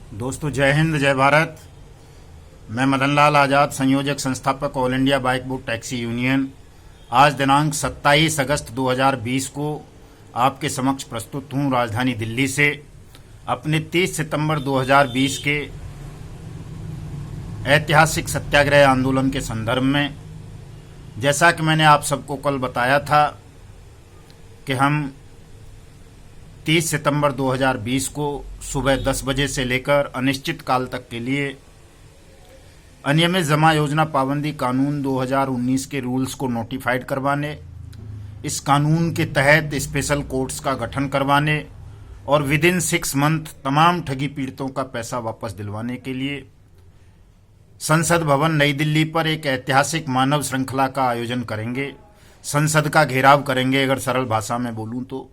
दोस्तों, जय हिंद, जय भारत। मैं मदन लाल आज़ाद, संयोजक संस्थापक all India bike book taxi union, आज दिनांक 27 अगस्त 2020 को आपके समक्ष प्रस्तुत हूँ राजधानी दिल्ली से अपने 30 सितंबर 2020 के ऐतिहासिक सत्याग्रह आंदोलन के संदर्भ में। जैसा कि मैंने आप सबको कल बताया था कि हम 30 सितंबर 2020 को सुबह 10 बजे से लेकर अनिश्चित काल तक के लिए अनियमित जमा योजना पाबंदी कानून 2019 के रूल्स को नोटिफाइड करवाने, इस कानून के तहत स्पेशल कोर्ट्स का गठन करवाने और विद इन 6 मंथ तमाम ठगी पीड़ितों का पैसा वापस दिलवाने के लिए संसद भवन नई दिल्ली पर एक ऐतिहासिक मानव श्रृंखला का आयोजन करेंगे। संसद का घेराव करेंगे, अगर सरल भाषा में बोलूं तो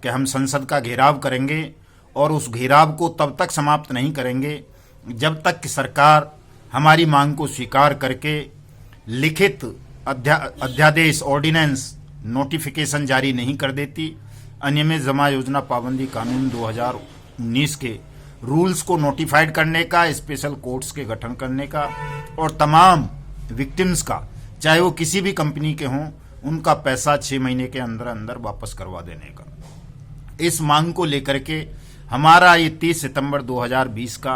कि हम संसद का घेराव करेंगे और उस घेराव को तब तक समाप्त नहीं करेंगे जब तक कि सरकार हमारी मांग को स्वीकार करके लिखित अध्यादेश ऑर्डिनेंस नोटिफिकेशन जारी नहीं कर देती। अनियमित जमा योजना पाबंदी कानून 2019 के रूल्स को नोटिफाइड करने का, स्पेशल कोर्ट्स के गठन करने का और तमाम विक्टिम्स का, चाहे वो किसी भी कंपनी के हों, उनका पैसा 6 महीने के अंदर अंदर वापस करवा देने का, इस मांग को लेकर के हमारा ये 30 सितंबर 2020 का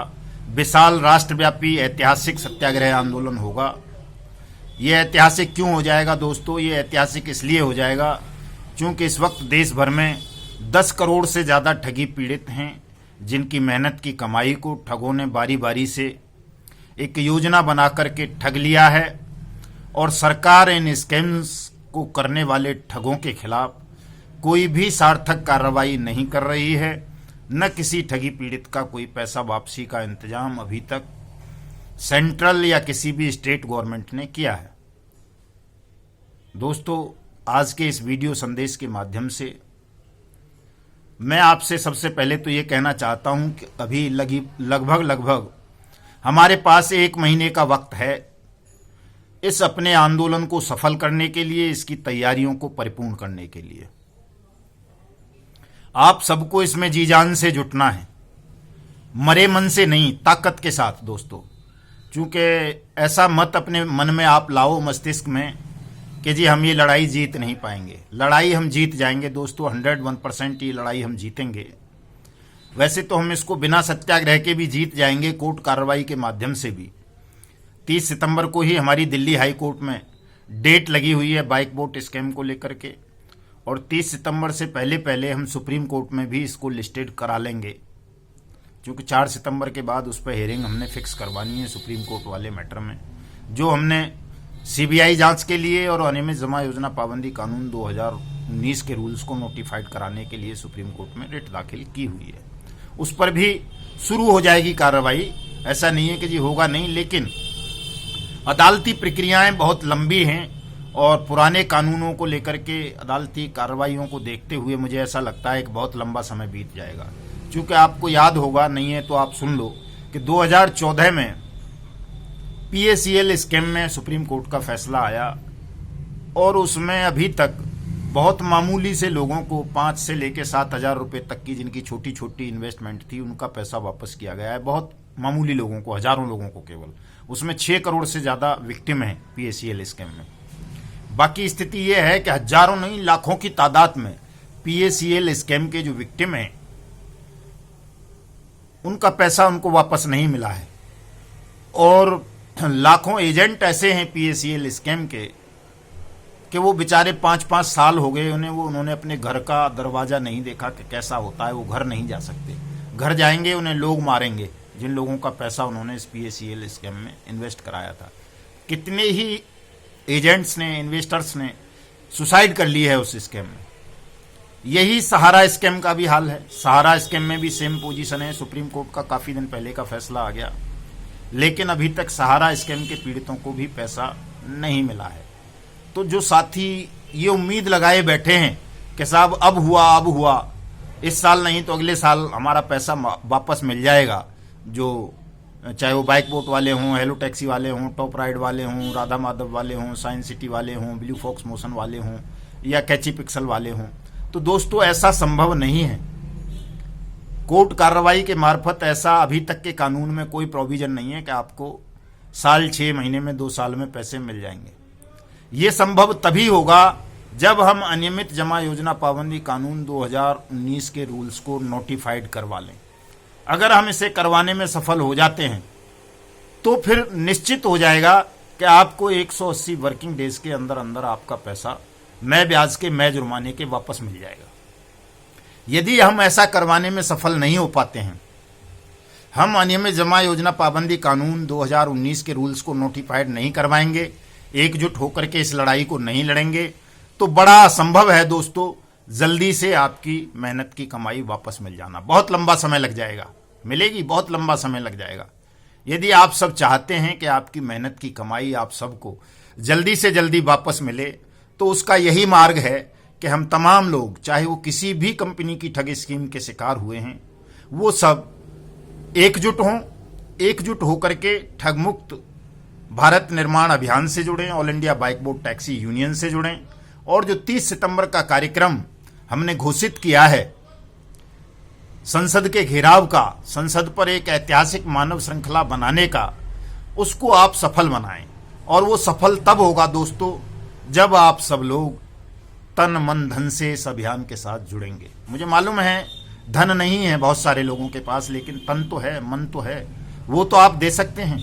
विशाल राष्ट्रव्यापी ऐतिहासिक सत्याग्रह आंदोलन होगा। ये ऐतिहासिक क्यों हो जाएगा दोस्तों? ये ऐतिहासिक इसलिए हो जाएगा क्योंकि इस वक्त देश भर में 10 करोड़ से ज़्यादा ठगी पीड़ित हैं, जिनकी मेहनत की कमाई को ठगों ने बारी बारी से एक योजना बना करके ठग लिया है और सरकार इन स्कैम्स को करने वाले ठगों के खिलाफ कोई भी सार्थक कार्रवाई नहीं कर रही है। न किसी ठगी पीड़ित का कोई पैसा वापसी का इंतजाम अभी तक सेंट्रल या किसी भी स्टेट गवर्नमेंट ने किया है। दोस्तों, आज के इस वीडियो संदेश के माध्यम से मैं आपसे सबसे पहले तो ये कहना चाहता हूं कि अभी लगभग हमारे पास 1 महीने का वक्त है इस अपने आंदोलन को सफल करने के लिए, इसकी तैयारियों को परिपूर्ण करने के लिए। आप सबको इसमें जी जान से जुटना है, मरे मन से नहीं, ताकत के साथ दोस्तों। क्योंकि ऐसा मत अपने मन में आप लाओ, मस्तिष्क में, कि जी हम ये लड़ाई जीत नहीं पाएंगे। लड़ाई हम जीत जाएंगे दोस्तों, 101% ये लड़ाई हम जीतेंगे। वैसे तो हम इसको बिना सत्याग्रह के भी जीत जाएंगे, कोर्ट कार्रवाई के माध्यम से भी। 30 सितंबर को ही हमारी दिल्ली हाई कोर्ट में डेट लगी हुई है बाइक बोट स्कैम को लेकर के, और 30 सितंबर से पहले हम सुप्रीम कोर्ट में भी इसको लिस्टेड करा लेंगे, क्योंकि 4 सितंबर के बाद उस पर हेयरिंग हमने फिक्स करवानी है सुप्रीम कोर्ट वाले मैटर में, जो हमने सीबीआई जांच के लिए और अनियमित जमा योजना पाबंदी कानून 2019 के रूल्स को नोटिफाइड कराने के लिए सुप्रीम कोर्ट में रिट दाखिल की हुई है। उस पर भी शुरू हो जाएगी कार्रवाई। ऐसा नहीं है कि जी होगा नहीं, लेकिन अदालती प्रक्रियाएं बहुत लंबी हैं और पुराने कानूनों को लेकर के अदालती कार्रवाइयों को देखते हुए मुझे ऐसा लगता है कि बहुत लंबा समय बीत जाएगा। क्योंकि आपको याद होगा, नहीं है तो आप सुन लो, कि 2014 में PACL स्कैम में सुप्रीम कोर्ट का फैसला आया और उसमें अभी तक बहुत मामूली से लोगों को 5 से लेकर 7,000 रुपये तक की, जिनकी छोटी छोटी इन्वेस्टमेंट थी, उनका पैसा वापस किया गया है। बहुत मामूली लोगों को, हजारों लोगों को केवल। उसमें 6 करोड़ से ज़्यादा विक्टिम हैं PACL स्कैम में। बाकी स्थिति यह है कि हजारों नहीं, लाखों की तादाद में PACL स्कैम के जो विक्टिम हैं, उनका पैसा उनको वापस नहीं मिला है। और लाखों एजेंट ऐसे हैं PACL स्कैम के कि वो बेचारे 5-5 साल हो गए उन्होंने अपने घर का दरवाजा नहीं देखा कि कैसा होता है। वो घर नहीं जा सकते, घर जाएंगे उन्हें लोग मारेंगे, जिन लोगों का पैसा उन्होंने इस PACL स्कैम में इन्वेस्ट कराया था। कितने ही एजेंट्स ने, इन्वेस्टर्स ने सुसाइड कर ली है उस स्कैम में। यही सहारा स्कैम का भी हाल है। सहारा स्कैम में भी सेम पोजीशन है। सुप्रीम कोर्ट का काफ़ी दिन पहले का फैसला आ गया, लेकिन अभी तक सहारा स्कैम के पीड़ितों को भी पैसा नहीं मिला है। तो जो साथी ये उम्मीद लगाए बैठे हैं कि साहब अब हुआ, इस साल नहीं तो अगले साल हमारा पैसा वापस मिल जाएगा, जो चाहे वो बाइक बोट वाले हों, हेलो टैक्सी वाले हों, टॉप राइड वाले हों, राधा माधव वाले हों, साइंस सिटी वाले हों, ब्लू फॉक्स मोशन वाले हों या कैची पिक्सल वाले हों, तो दोस्तों ऐसा संभव नहीं है। कोर्ट कार्रवाई के मार्फत ऐसा अभी तक के कानून में कोई प्रोविजन नहीं है कि आपको साल 6 महीने में 2 साल में पैसे मिल जाएंगे। ये संभव तभी होगा जब हम अनियमित जमा योजना पाबंदी कानून 2019 के रूल्स को नोटिफाइड करवा लें। अगर हम इसे करवाने में सफल हो जाते हैं तो फिर निश्चित हो जाएगा कि आपको 180 वर्किंग डेज के अंदर अंदर आपका पैसा मैं ब्याज के मैं जुर्माने के वापस मिल जाएगा। यदि हम ऐसा करवाने में सफल नहीं हो पाते हैं, हम अनियमित जमा योजना पाबंदी कानून 2019 के रूल्स को नोटिफाइड नहीं करवाएंगे, एकजुट होकर के इस लड़ाई को नहीं लड़ेंगे, तो बड़ा असंभव है दोस्तों जल्दी से आपकी मेहनत की कमाई वापस मिल जाना। बहुत लंबा समय लग जाएगा, मिलेगी, बहुत लंबा समय लग जाएगा। यदि आप सब चाहते हैं कि आपकी मेहनत की कमाई आप सबको जल्दी से जल्दी वापस मिले, तो उसका यही मार्ग है कि हम तमाम लोग, चाहे वो किसी भी कंपनी की ठग स्कीम के शिकार हुए हैं, वो सब एकजुट हों, एकजुट होकर के ठग मुक्त भारत निर्माण अभियान से जुड़ें, all India bike board taxi union से जुड़ें, और जो 30 सितंबर का कार्यक्रम हमने घोषित किया है संसद के घेराव का, संसद पर एक ऐतिहासिक मानव श्रृंखला बनाने का, उसको आप सफल बनाएं। और वो सफल तब होगा दोस्तों जब आप सब लोग तन मन धन से इस अभियान के साथ जुड़ेंगे। मुझे मालूम है धन नहीं है बहुत सारे लोगों के पास, लेकिन तन तो है, मन तो है, वो तो आप दे सकते हैं।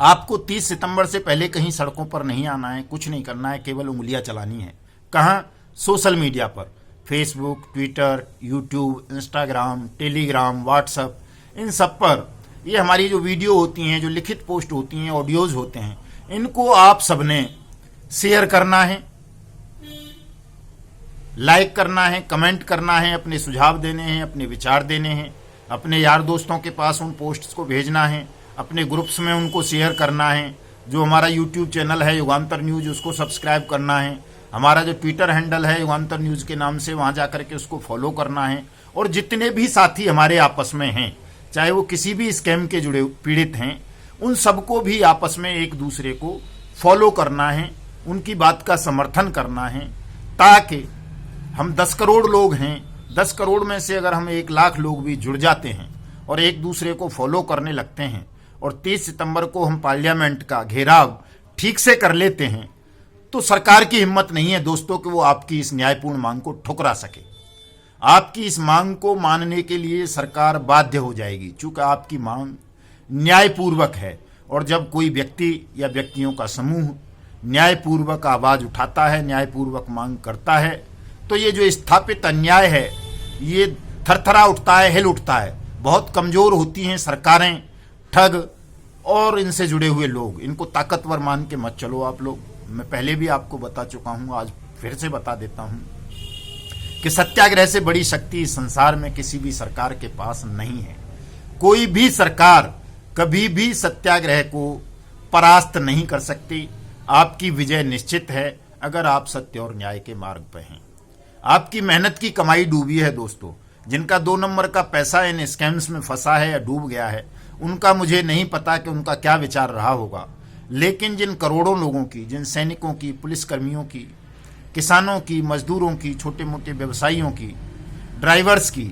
आपको 30 सितंबर से पहले कहीं सड़कों पर नहीं आना है, कुछ नहीं करना है, केवल उंगलियां चलानी है। कहाँ? सोशल मीडिया पर, Facebook, Twitter, YouTube, Instagram, Telegram, WhatsApp, इन सब पर ये हमारी जो वीडियो होती हैं, जो लिखित पोस्ट होती हैं, ऑडियोज होते हैं, इनको आप सबने शेयर करना है, लाइक करना है, कमेंट करना है, अपने सुझाव देने हैं, अपने विचार देने हैं, अपने यार दोस्तों के पास उन पोस्ट्स को भेजना है, अपने ग्रुप्स में उनको शेयर करना है। जो हमारा यूट्यूब चैनल है युगांतर न्यूज, उसको सब्सक्राइब करना है। हमारा जो ट्विटर हैंडल है युगांतर न्यूज के नाम से, वहाँ जा करके उसको फॉलो करना है। और जितने भी साथी हमारे आपस में हैं, चाहे वो किसी भी स्कैम के जुड़े पीड़ित हैं, उन सबको भी आपस में एक दूसरे को फॉलो करना है, उनकी बात का समर्थन करना है, ताकि हम 10 करोड़ लोग हैं, 10 करोड़ में से अगर हम 1 लाख लोग भी जुड़ जाते हैं और एक दूसरे को फॉलो करने लगते हैं और 30 सितंबर को हम पार्लियामेंट का घेराव ठीक से कर लेते हैं, तो सरकार की हिम्मत नहीं है दोस्तों कि वो आपकी इस न्यायपूर्ण मांग को ठुकरा सके। आपकी इस मांग को मानने के लिए सरकार बाध्य हो जाएगी, चूंकि आपकी मांग न्यायपूर्वक है। और जब कोई व्यक्ति या व्यक्तियों का समूह न्यायपूर्वक आवाज उठाता है, न्यायपूर्वक मांग करता है, तो ये जो स्थापित अन्याय है ये थरथरा उठता है, हिल उठता है। बहुत कमजोर होती हैं सरकारें, ठग और इनसे जुड़े हुए लोग, इनको ताकतवर मान के मत चलो आप लोग। मैं पहले भी आपको बता चुका हूं, आज फिर से बता देता हूं कि सत्याग्रह से बड़ी शक्ति इस संसार में किसी भी सरकार के पास नहीं है। कोई भी सरकार कभी भी सत्याग्रह को परास्त नहीं कर सकती। आपकी विजय निश्चित है अगर आप सत्य और न्याय के मार्ग पर हैं। आपकी मेहनत की कमाई डूबी है दोस्तों। जिनका 2 नंबर का पैसा इन स्कैम्स में फंसा है या डूब गया है, उनका मुझे नहीं पता कि उनका क्या विचार रहा होगा, लेकिन जिन करोड़ों लोगों की, जिन सैनिकों की, पुलिसकर्मियों की, किसानों की, मजदूरों की, छोटे मोटे व्यवसायियों की, ड्राइवर्स की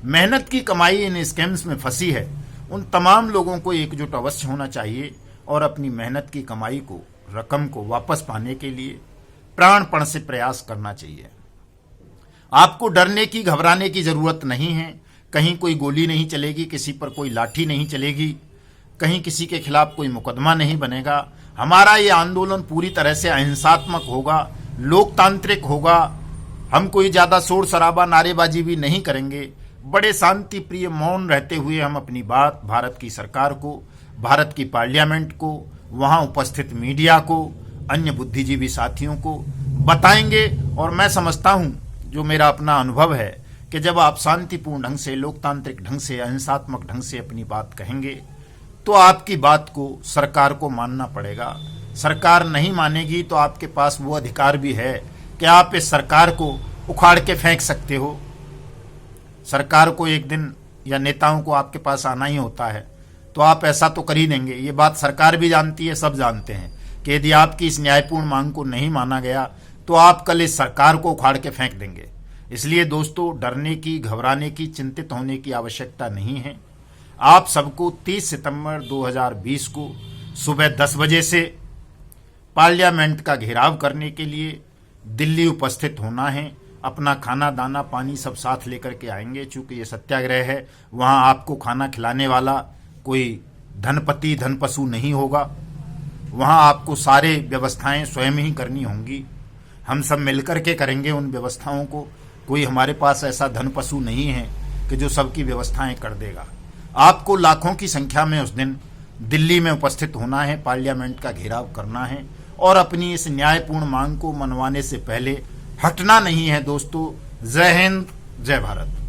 मेहनत की कमाई इन स्कैम्स में फंसी है, उन तमाम लोगों को एकजुट अवश्य होना चाहिए और अपनी मेहनत की कमाई को, रकम को वापस पाने के लिए प्राणपण से प्रयास करना चाहिए। आपको डरने की, घबराने की जरूरत नहीं है। कहीं कोई गोली नहीं चलेगी, किसी पर कोई लाठी नहीं चलेगी, कहीं किसी के खिलाफ कोई मुकदमा नहीं बनेगा। हमारा ये आंदोलन पूरी तरह से अहिंसात्मक होगा, लोकतांत्रिक होगा। हम कोई ज्यादा शोर शराबा, नारेबाजी भी नहीं करेंगे। बड़े शांति प्रिय मौन रहते हुए हम अपनी बात भारत की सरकार को, भारत की पार्लियामेंट को, वहां उपस्थित मीडिया को, अन्य बुद्धिजीवी साथियों को बताएंगे। और मैं समझता हूं, जो मेरा अपना अनुभव है, कि जब आप शांतिपूर्ण ढंग से, लोकतांत्रिक ढंग से, अहिंसात्मक ढंग से अपनी बात कहेंगे, तो आपकी बात को सरकार को मानना पड़ेगा। सरकार नहीं मानेगी तो आपके पास वो अधिकार भी है कि आप इस सरकार को उखाड़ के फेंक सकते हो। सरकार को एक दिन, या नेताओं को आपके पास आना ही होता है, तो आप ऐसा तो कर ही देंगे। ये बात सरकार भी जानती है, सब जानते हैं कि यदि आपकी इस न्यायपूर्ण मांग को नहीं माना गया तो आप कल इस सरकार को उखाड़ के फेंक देंगे। इसलिए दोस्तों, डरने की, घबराने की, चिंतित होने की आवश्यकता नहीं है। आप सबको 30 सितंबर 2020 को सुबह 10 बजे से पार्लियामेंट का घेराव करने के लिए दिल्ली उपस्थित होना है। अपना खाना, दाना, पानी सब साथ लेकर के आएंगे। चूंकि ये सत्याग्रह है, वहाँ आपको खाना खिलाने वाला कोई धनपति, धनपशु नहीं होगा। वहाँ आपको सारे व्यवस्थाएं स्वयं ही करनी होंगी। हम सब मिलकर के करेंगे उन व्यवस्थाओं को। कोई हमारे पास ऐसा धनपशु नहीं है कि जो सबकी व्यवस्थाएं कर देगा। आपको लाखों की संख्या में उस दिन दिल्ली में उपस्थित होना है, पार्लियामेंट का घेराव करना है और अपनी इस न्यायपूर्ण मांग को मनवाने से पहले हटना नहीं है दोस्तों। जय हिंद, जय भारत।